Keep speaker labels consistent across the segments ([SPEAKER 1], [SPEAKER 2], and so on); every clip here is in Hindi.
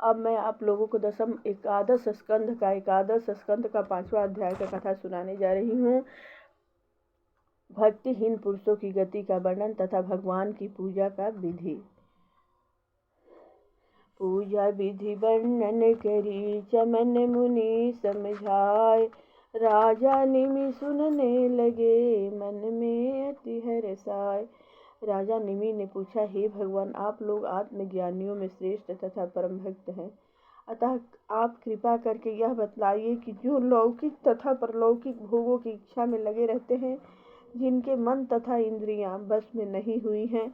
[SPEAKER 1] अब मैं आप लोगों को एकादश स्कंद का 5वां अध्याय का कथा सुनाने जा रही हूँ। भक्तिहीन पुरुषों की गति का वर्णन तथा भगवान की पूजा का विधि। पूजा विधि वर्णन करी चमन मुनि समझाए, राजा निमि सुनने लगे मन में अति हर्षाय। राजा निमि ने पूछा, हे भगवान, आप लोग आत्मज्ञानियों में श्रेष्ठ तथा परम भक्त हैं, अतः आप कृपा करके यह बतलाइए कि जो लौकिक तथा परलौकिक भोगों की इच्छा में लगे रहते हैं, जिनके मन तथा इंद्रियां बस में नहीं हुई हैं,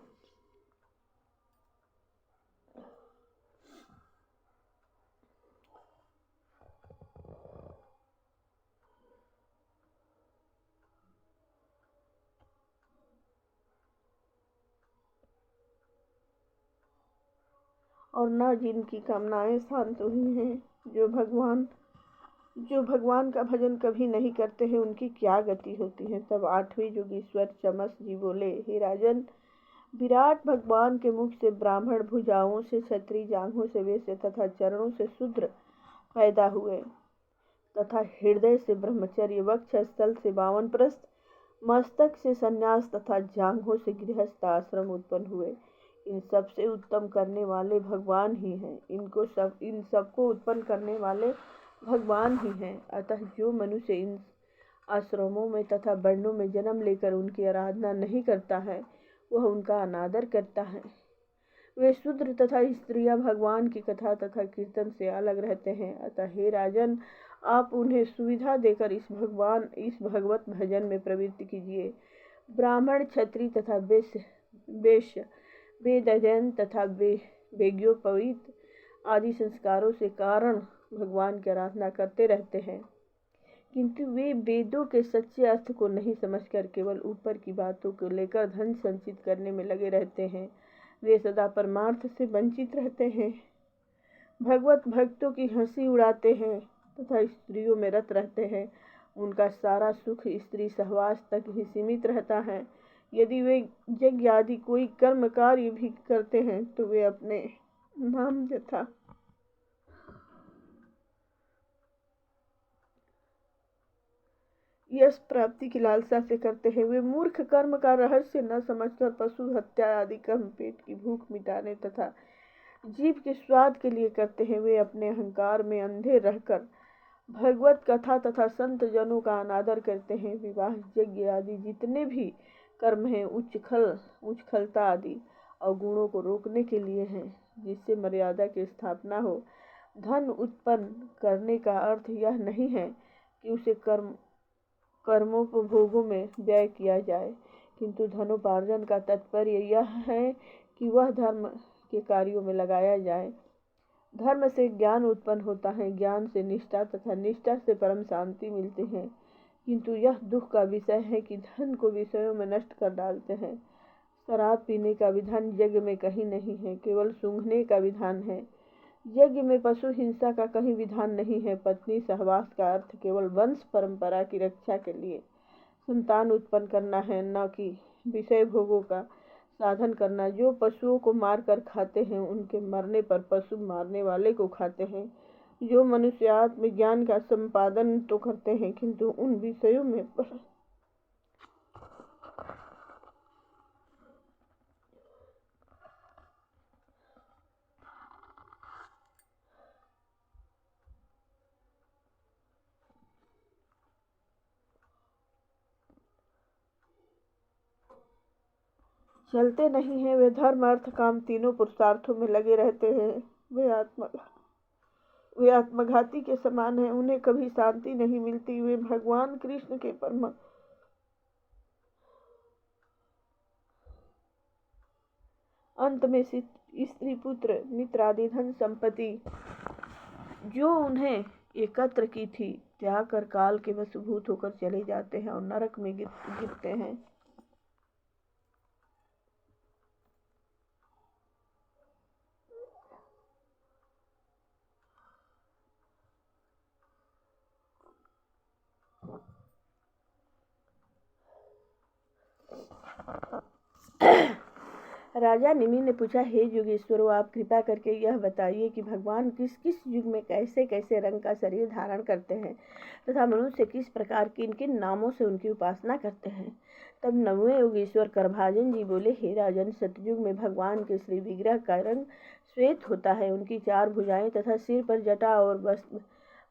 [SPEAKER 1] और न जिनकी कामनाएं शांत हुई हैं, जो भगवान का भजन कभी नहीं करते हैं, उनकी क्या गति होती है। तब 8वें योगीश्वर चमस जी बोले, हे राजन, विराट भगवान के मुख से ब्राह्मण, भुजाओं से क्षत्रिय, जांघों से वैश्य तथा चरणों से शूद्र पैदा हुए, तथा हृदय से ब्रह्मचर्य, वक्ष स्थल से वानप्रस्थ, मस्तक से संन्यास तथा जांघों से गृहस्थ आश्रम उत्पन्न हुए। इन सबसे उत्तम करने वाले भगवान ही हैं। इन सबको उत्पन्न करने वाले भगवान ही हैं। अतः जो मनुष्य इन आश्रमों में तथा वर्णों में जन्म लेकर उनकी आराधना नहीं करता है, वह उनका अनादर करता है। वे शूद्र तथा स्त्रियां भगवान की कथा तथा कीर्तन से अलग रहते हैं। अतः हे राजन, आप उन्हें सुविधा देकर इस भगवत भजन में प्रवृत्ति कीजिए। ब्राह्मण, क्षत्रिय तथा वैश्य वेद अध्ययन तथा वेद्योपवीत आदि संस्कारों से कारण भगवान की आराधना करते रहते हैं, किंतु वे वेदों के सच्चे अर्थ को नहीं समझकर केवल ऊपर की बातों को लेकर धन संचित करने में लगे रहते हैं। वे सदा परमार्थ से वंचित रहते हैं, भगवत भक्तों की हंसी उड़ाते हैं तथा स्त्रियों में रत रहते हैं। उनका सारा सुख स्त्री सहवास तक ही सीमित रहता है। यदि वे यज्ञ आदि कोई कर्म कार्य भी करते हैं, तो वे अपने नाम तथा यश प्राप्ति की लालसा से करते हैं। वे मूर्ख कर्म का रहस्य न समझकर पशु हत्या आदि कर्म पेट की भूख मिटाने तथा जीव के स्वाद के लिए करते हैं। वे अपने अहंकार में अंधे रहकर भगवत कथा तथा संत जनों का अनादर करते हैं। विवाह, यज्ञ आदि जितने भी कर्म हैं, उच्चखलता आदि अवगुणों को रोकने के लिए हैं, जिससे मर्यादा की स्थापना हो। धन उत्पन्न करने का अर्थ यह नहीं है कि उसे कर्मोपभोगों में व्यय किया जाए, किंतु धनोपार्जन का तात्पर्य यह है कि वह धर्म के कार्यों में लगाया जाए। धर्म से ज्ञान उत्पन्न होता है, ज्ञान से निष्ठा तथा निष्ठा से परम शांति मिलती है, किंतु यह दुख का विषय है कि धन को विषयों में नष्ट कर डालते हैं। शराब पीने का विधान यज्ञ में कहीं नहीं है, केवल सूंघने का विधान है। यज्ञ में पशु हिंसा का कहीं विधान नहीं है। पत्नी सहवास का अर्थ केवल वंश परंपरा की रक्षा के लिए संतान उत्पन्न करना है, न कि विषय भोगों का साधन करना। जो पशुओं को मार कर खाते हैं, उनके मरने पर पशु मारने वाले को खाते हैं। जो मनुष्य आत्मज्ञान का संपादन तो करते हैं, किंतु उन विषयों में चलते नहीं हैं। वे धर्म अर्थ काम तीनों पुरुषार्थों में लगे रहते हैं। वे आत्मघाती के समान हैं, उन्हें कभी शांति नहीं मिलती। वे भगवान कृष्ण के परम अंत में स्त्री, पुत्र, मित्र आदि धन संपत्ति जो उन्हें एकत्र की थी, त्याग कर काल के वशभूत होकर चले जाते हैं और नरक में गिरते हैं। राजा निमि ने पूछा, हे योगेश्वरों, आप कृपा करके यह बताइए कि भगवान किस किस युग में कैसे कैसे रंग का शरीर धारण करते हैं तथा मनुष्य किस प्रकार किन किन नामों से उनकी उपासना करते हैं। तब नवें योगेश्वर करभाजन जी बोले, हे राजन, सतयुग में भगवान के श्री विग्रह का रंग श्वेत होता है। उनकी 4 भुजाएं तथा सिर पर जटा और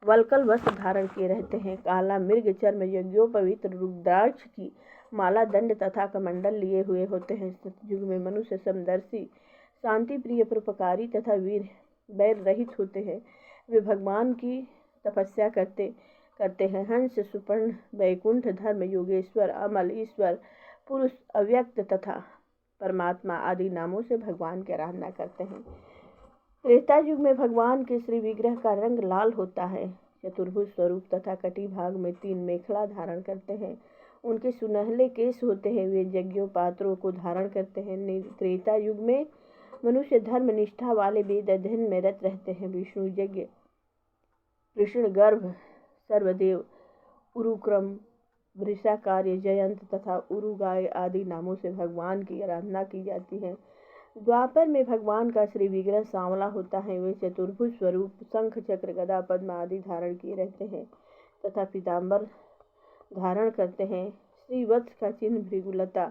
[SPEAKER 1] वल्कल वस्त्र धारण किए रहते हैं। काला मृग चर्म यज्ञोपवित्र रुद्राक्ष की माला, दंड तथा कमंडल लिए हुए होते हैं। सतयुग में मनुष्य समदर्शी, शांति प्रिय, परोपकारी तथा वीर वैर रहित होते हैं। वे भगवान की तपस्या करते हैं। हंस, सुपर्ण, वैकुंठ, धर्म, योगेश्वर, अमल, ईश्वर, पुरुष, अव्यक्त तथा परमात्मा आदि नामों से भगवान की आराधना करते हैं। त्रेता युग में भगवान के श्री विग्रह का रंग लाल होता है। चतुर्भुज स्वरूप तथा कटी भाग में 3 मेखला धारण करते हैं। उनके सुनहले केश होते हैं। वे यज्ञों पात्रों को धारण करते हैं। त्रेता युग में मनुष्य धर्म निष्ठा वाले वेद अध्ययन में रत रहते हैं। विष्णु यज्ञ, कृष्ण गर्भ, सर्वदेव, उरुक्रम, वृषाकार्य, जयंत तथा उरुगाय आदि नामों से भगवान की आराधना की जाती है। द्वापर में भगवान का श्री विग्रह सांवला होता है। वे चतुर्भुज स्वरूप शंख, चक्र, गदा, पद्म आदि धारण किए रहते हैं तथा पीताम्बर धारण करते हैं। श्रीवत्स का चिन्ह, भृगुलता,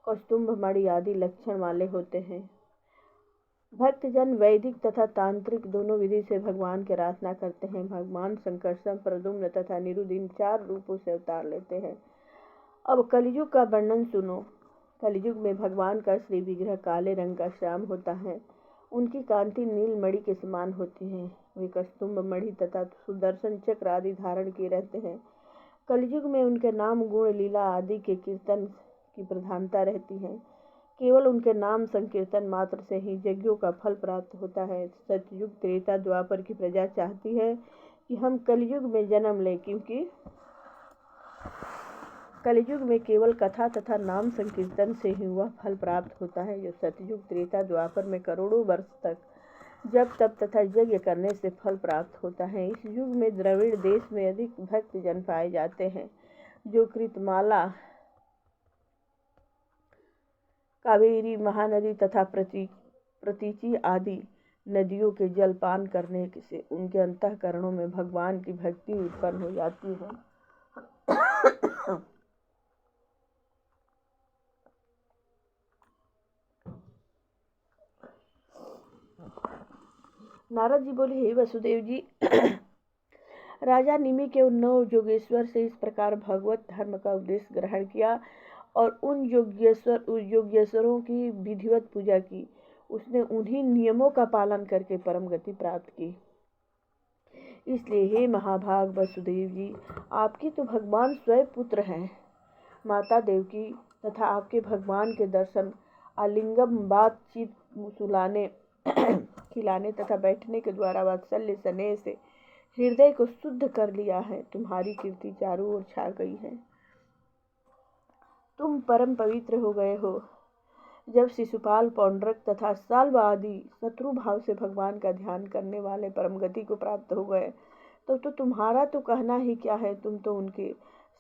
[SPEAKER 1] कौस्तुभ मणि आदि लक्षण वाले होते हैं। भक्तजन वैदिक तथा तांत्रिक दोनों विधि से भगवान की आराधना करते हैं। भगवान संकर्षण, प्रद्युम्न तथा निरुद्ध इन 4 रूपों से अवतार लेते हैं। अब कलियुग का वर्णन सुनो। कलियुग में भगवान का श्री विग्रह काले रंग का श्याम होता है। उनकी कांति नील मणि के समान होती है। वे कस्तुम्भ मणि तथा सुदर्शन चक्र आदि धारण किए रहते हैं। कलियुग में उनके नाम, गुण, लीला आदि के कीर्तन की प्रधानता रहती है। केवल उनके नाम संकीर्तन मात्र से ही यज्ञों का फल प्राप्त होता है। सतयुग, त्रेता, द्वापर की प्रजा चाहती है कि हम कलियुग में जन्म लें, क्योंकि कलियुग में केवल कथा तथा नाम संकीर्तन से ही वह फल प्राप्त होता है जो सतयुग, त्रेता, द्वापर में करोड़ों वर्ष तक जप तप तथा यज्ञ करने से फल प्राप्त होता है। इस युग में द्रविड़ देश में अधिक भक्त जन पाए जाते हैं, जो कृतमाला, कावेरी, महानदी तथा प्रतीचि आदि नदियों के जल पान करने से उनके अंतःकरणों में भगवान की भक्ति उत्पन्न हो जाती है। नारद जी बोले, हे वसुदेव जी, राजा निमि के उन 9 योगेश्वर से इस प्रकार भगवत धर्म का उपदेश ग्रहण किया और उन योगेश्वरों की विधिवत पूजा की। उसने उन्हीं नियमों का पालन करके परम गति प्राप्त की। इसलिए हे महाभाग वसुदेव जी, आपकी तो भगवान स्वयं पुत्र हैं। माता देवकी तथा आपके भगवान के दर्शन, आलिंगन, बातचीत, सुलाने, खिलाने तथा बैठने के द्वारा वात्सल्य स्नेह से हृदय को शुद्ध कर लिया है। तुम्हारी कीर्ति चारों ओर छा गई है। तुम परम पवित्र हो गए हो। जब शिशुपाल, पौंड्रक तथा साल्व आदि शत्रु भाव से भगवान का ध्यान करने वाले परम गति को प्राप्त हो गए, तो तुम्हारा तो कहना ही क्या है। तुम तो उनके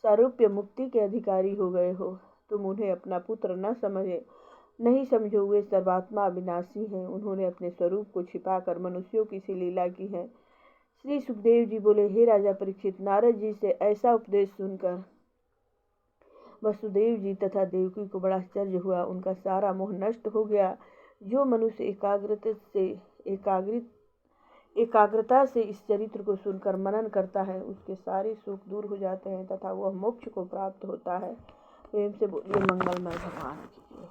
[SPEAKER 1] सारूप्य मुक्ति के अधिकारी हो गए हो। तुम उन्हें अपना पुत्र नहीं समझो। वे सर्वात्मा अविनाशी हैं। उन्होंने अपने स्वरूप को छिपाकर मनुष्यों की सी लीला की है। श्री सुखदेव जी बोले, हे राजा परीक्षित, नारद जी से ऐसा उपदेश सुनकर वसुदेव जी तथा देवकी को बड़ा आश्चर्य हुआ। उनका सारा मोह नष्ट हो गया। जो मनुष्य एकाग्रता से इस चरित्र को सुनकर मनन करता है, उसके सारे सुख दूर हो जाते हैं तथा वह मोक्ष को प्राप्त होता है। प्रेम से बोलिए मंगलमय भगवान की।